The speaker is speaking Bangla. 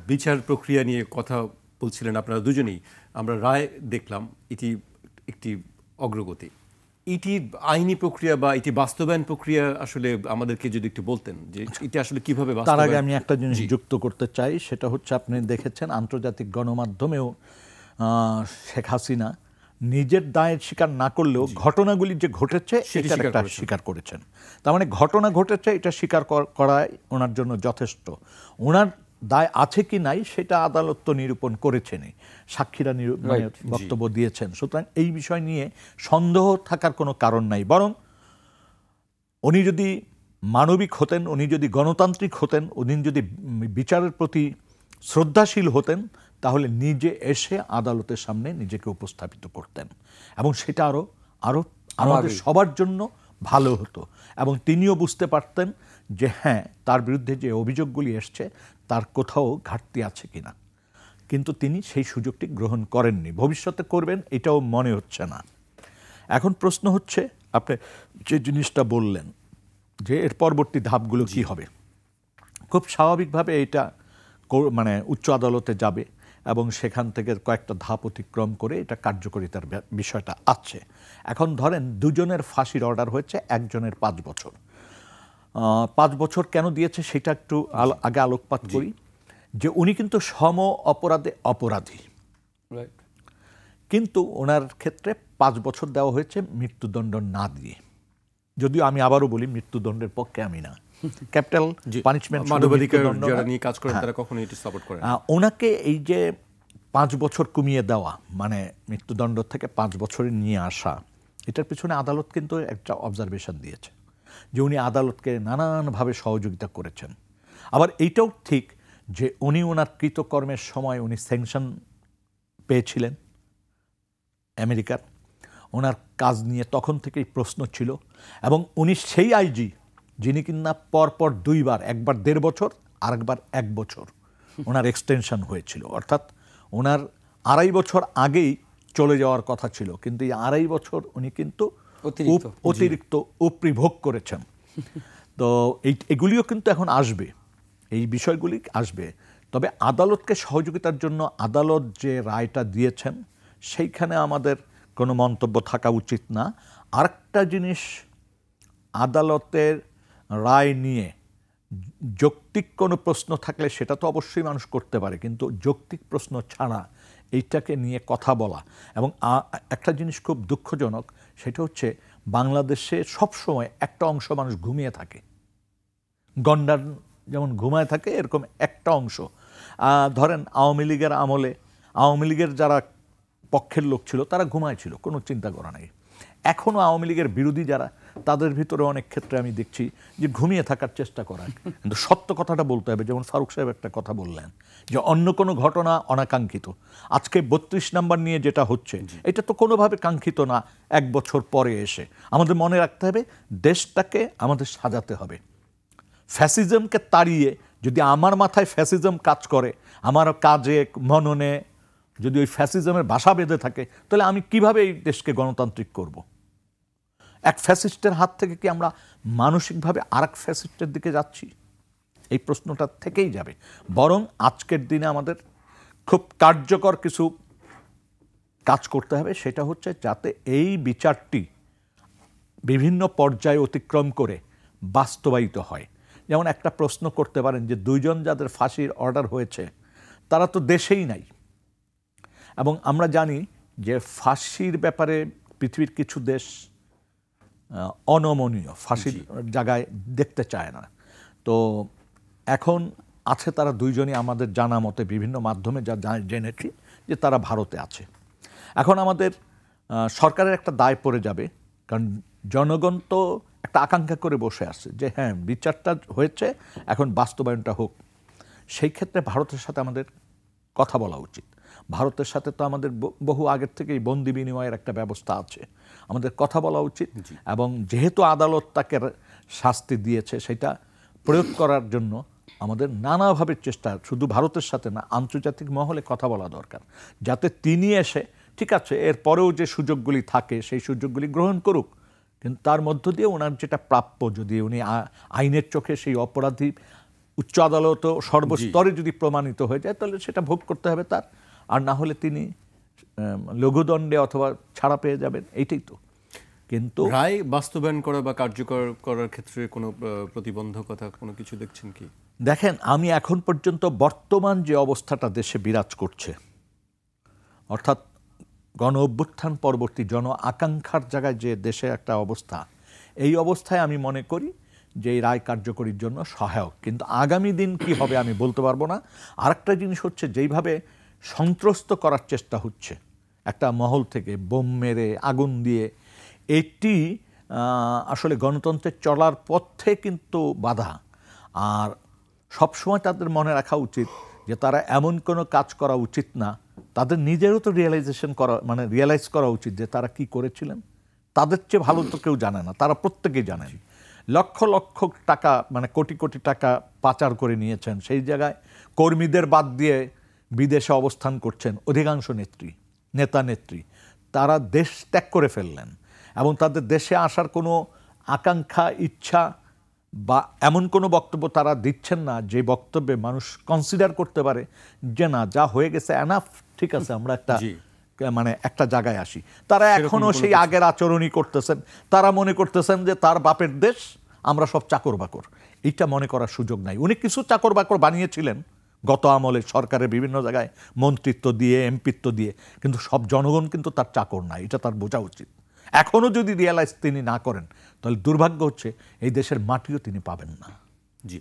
বিচার প্রক্রিয়া নিয়ে কথা বলছিলেন আপনারা দুজনেই। আমরা রায় দেখলাম, এটি একটি অগ্রগতি। এটি আইনি প্রক্রিয়া বা এটি বাস্তবায়ন প্রক্রিয়া আসলে আমাদেরকে যদি একটু বলতেন যে এটি আসলে কিভাবে বাস্তবায়ন। তার আগে আমি একটা জিনিস যুক্ত করতে চাই, সেটা হচ্ছে আপনি দেখেছেন আন্তর্জাতিক গণমাধ্যমেও শেখ হাসিনা নিজের দায়ের স্বীকার না করলেও ঘটনাগুলি যে ঘটেছে সেটা একটা স্বীকার করেছেন। তার মানে ঘটনা ঘটেছে এটা স্বীকার করাই ওনার জন্য যথেষ্ট। ওনার দায় আছে কি নাই সেটা আদালত তো নিরূপণ করেছেনই, সাক্ষীরা বক্তব্য দিয়েছেন। সুতরাং এই বিষয় নিয়ে সন্দেহ থাকার কোনো কারণ নাই। বরং উনি যদি মানবিক হতেন, উনি যদি গণতান্ত্রিক হতেন, উনি যদি বিচারের প্রতি শ্রদ্ধাশীল হতেন, তাহলে নিজে এসে আদালতের সামনে নিজেকে উপস্থাপিত করতেন এবং সেটা আরো আমাদের সবার জন্য ভালো হতো। এবং তিনিও বুঝতে পারতেন যে হ্যাঁ, তার বিরুদ্ধে যে অভিযোগগুলি এসছে তার কোথাও ঘাটতি আছে কিনা। কিন্তু তিনি সেই সুযোগটি গ্রহণ করেননি। ভবিষ্যতে করবেন এটাও মনে হচ্ছে না। এখন প্রশ্ন হচ্ছে, আপনি যে জিনিসটা বললেন যে এর পরবর্তী ধাপগুলো কি হবে, খুব স্বাভাবিকভাবে এটা মানে উচ্চ আদালতে যাবে এবং সেখান থেকে কয়েকটা ধাপ অতিক্রম করে এটা কার্যকরিতার বিষয়টা আছে। এখন ধরেন দুজনের ফাঁসির অর্ডার হয়েছে, একজনের 5 বছর। 5 বছর কেন দিয়েছে সেটা একটু আগে আলোকপাত করি। যে উনি কিন্তু সম অপরাধে অপরাধী, কিন্তু ওনার ক্ষেত্রে 5 বছর দেওয়া হয়েছে মৃত্যুদণ্ড না দিয়ে। যদিও আমি আবারও বলি মৃত্যুদণ্ডের পক্ষে আমি না। ক্যাপিটাল পানিশমেন্ট মানবাধিকার যারা নিয়ে কাজ করেন তারা কখনোই এটি সাপোর্ট করেন না। ওনাকে এই যে 5 বছর কমিয়ে দেওয়া, মানে মৃত্যুদণ্ড থেকে 5 বছরে নিয়ে আসা, এটার পিছনে আদালত কিন্তু একটা অবজারভেশন দিয়েছে যে উনি আদালতকে নানানভাবে সহযোগিতা করেছেন। আবার এইটাও ঠিক যে উনি ওনার কৃতকর্মের সময় উনি স্যাংশন পেয়েছিলেন আমেরিকার। ওনার কাজ নিয়ে তখন থেকেই প্রশ্ন ছিল এবং উনি সেই আইজি যিনি কিনা পরপর 2 বার, একবার 1.5 বছর আর একবার 1 বছর ওনার এক্সটেনশন হয়েছিল। অর্থাৎ ওনার 2.5 বছর আগেই চলে যাওয়ার কথা ছিল, কিন্তু এই 2.5 বছর উনি কিন্তু অতিরিক্ত উপরিভোগ করেছেন। তো এগুলিও কিন্তু এখন আসবে, এই বিষয়গুলি আসবে। তবে আদালতকে সহযোগিতার জন্য আদালত যে রায়টা দিয়েছেন সেইখানে আমাদের কোনো মন্তব্য থাকা উচিত না। আরেকটা জিনিস, আদালতের রায় নিয়ে যৌক্তিক কোনো প্রশ্ন থাকলে সেটা তো অবশ্যই মানুষ করতে পারে, কিন্তু যৌক্তিক প্রশ্ন ছাড়া এইটাকে নিয়ে কথা বলা। এবং একটা জিনিস খুব দুঃখজনক, সেটা হচ্ছে বাংলাদেশে সবসময় একটা অংশ মানুষ ঘুমিয়ে থাকে, গন্ডার যেমন ঘুমায় থাকে এরকম একটা অংশ। ধরেন আওয়ামী লীগের আমলে আওয়ামী লীগের যারা পক্ষের লোক ছিল তারা ঘুমাইছিল, কোনো চিন্তা করা নাই। এখনও আওয়ামী লীগের বিরোধী যারা, তাদের ভিতরে অনেক ক্ষেত্রে আমি দেখছি যে ঘুমিয়ে থাকার চেষ্টা করা। কিন্তু সত্য কথাটা বলতে হবে। যেমন ফারুক সাহেব একটা কথা বললেন যে অন্য কোনো ঘটনা অনাকাঙ্ক্ষিত, আজকে 32 নাম্বার নিয়ে যেটা হচ্ছে এটা তো কোনোভাবে কাঙ্ক্ষিত না। 1 বছর পরে এসে আমাদের মনে রাখতে হবে দেশটাকে আমাদের সাজাতে হবে। ফ্যাসিজমকে তাড়িয়ে যদি আমার মাথায় ফ্যাসিজম কাজ করে, আমার কাজে মননে যদি ওই ফ্যাসিজমের ভাষা বেঁধে থাকে, তাহলে আমি কিভাবে এই দেশকে গণতান্ত্রিক করব? এক ফ্যাসিস্টের হাত থেকে কি আমরা মানসিকভাবে আরেক ফ্যাসিস্টের দিকে যাচ্ছি? এই প্রশ্নটা থেকেই যাবে। বরং আজকের দিনে আমাদের খুব কার্যকর কিছু কাজ করতে হবে। সেটা হচ্ছে যাতে এই বিচারটি বিভিন্ন পর্যায়ে অতিক্রম করে বাস্তবায়িত হয়। যেমন একটা প্রশ্ন করতে পারেন যে 2 জন যাদের ফাঁসির অর্ডার হয়েছে তারা তো দেশেই নাই। এবং আমরা জানি যে ফাঁসির ব্যাপারে পৃথিবীর কিছু দেশ অনমনীয়, ফাঁসির জায়গায় দেখতে চায় না। তো এখন আছে তারা 2 জনই আমাদের জানা মতে বিভিন্ন মাধ্যমে যা জেনেছি যে তারা ভারতে আছে। এখন আমাদের সরকারের একটা দায় পড়ে যাবে, কারণ জনগণ তো একটা আকাঙ্ক্ষা করে বসে আছে যে হ্যাঁ বিচারটা হয়েছে, এখন বাস্তবায়নটা হোক। সেই ক্ষেত্রে ভারতের সাথে আমাদের কথা বলা উচিত। ভারতের সাথে তো আমাদের বহু আগের থেকেই বন্দি বিনিময়ের একটা ব্যবস্থা আছে, আমাদের কথা বলা উচিত। এবং যেহেতু আদালত তাকে শাস্তি দিয়েছে সেটা প্রয়োগ করার জন্য আমাদের নানাভাবে চেষ্টা, শুধু ভারতের সাথে না, আন্তর্জাতিক মহলে কথা বলা দরকার, যাতে তিনি এসে ঠিক আছে এরপরেও যে সুযোগগুলি থাকে সেই সুযোগগুলি গ্রহণ করুক, কিন্তু তার মধ্য দিয়ে ওনার যেটা প্রাপ্য, যদি উনি আইনের চোখে সেই অপরাধী উচ্চ আদালত ও সর্বস্তরে যদি প্রমাণিত হয়ে যায় তাহলে সেটা ভোগ করতে হবে তার, আর না হলে তিনি লঘুদণ্ডে অথবা ছাড়া পেয়ে যাবেন, এইটাই তো। কিন্তু রায় বাস্তবায়ন করা বা কার্যকর করার ক্ষেত্রে কোনো প্রতিবন্ধকতা কোনো কিছু দেখছেন কি? দেখেন, আমি এখন পর্যন্ত বর্তমান যে অবস্থাটা দেশে বিরাজ করছে, অর্থাৎ গণ অভ্যুত্থান পরবর্তী জন আকাঙ্ক্ষার জায়গায় যে দেশে একটা অবস্থা, এই অবস্থায় আমি মনে করি যে এই রায় কার্যকরীর জন্য সহায়ক। কিন্তু আগামী দিন কি হবে আমি বলতে পারবো না। আরেকটা জিনিস হচ্ছে, যেইভাবে সন্ত্রস্ত করার চেষ্টা হচ্ছে একটা মহল থেকে বোম মেরে আগুন দিয়ে, এটি আসলে গণতন্ত্রের চলার পথে কিন্তু বাধা। আর সবসময় তাদের মনে রাখা উচিত যে তারা এমন কোনো কাজ করা উচিত না, তাদের নিজেরও তো রিয়েলাইজ করা উচিত যে তারা কি করেছিলেন। তাদের চেয়ে ভালো তো কেউ জানে না, তারা প্রত্যেকেই জানেন। লক্ষ লক্ষ টাকা, কোটি কোটি টাকা পাচার করে নিয়েছেন। সেই জায়গায় কর্মীদের বাদ দিয়ে বিদেশে অবস্থান করছেন অধিকাংশ নেতা নেত্রী। তারা দেশ ত্যাগ করে ফেললেন এবং তাদের দেশে আসার কোনো আকাঙ্ক্ষা, ইচ্ছা বা এমন কোনো বক্তব্য তারা দিচ্ছেন না যে বক্তব্যে মানুষ কনসিডার করতে পারে যে না, যা হয়ে গেছে এনাফ, ঠিক আছে, আমরা একটা জায়গায় আসি। তারা এখনো সেই আগের আচরণই করতেছেন। তারা মনে করতেছেন যে তার বাপের দেশ, আমরা সব চাকর বাকর। এইটা মনে করার সুযোগ নাই। উনি কিছু চাকর বাকর বানিয়েছিলেন গত আমলে, সরকারের বিভিন্ন জায়গায় মন্ত্রিত্ব দিয়ে, এমপিত্ব দিয়ে, কিন্তু সব জনগণ কিন্তু তার চাকর নাই, এটা তার বোঝা উচিত। এখনো যদি রিয়েলাইজ তিনি না করেন তাহলে দুর্ভাগ্য হচ্ছে এই দেশের মাটিও তিনি পাবেন না। জি।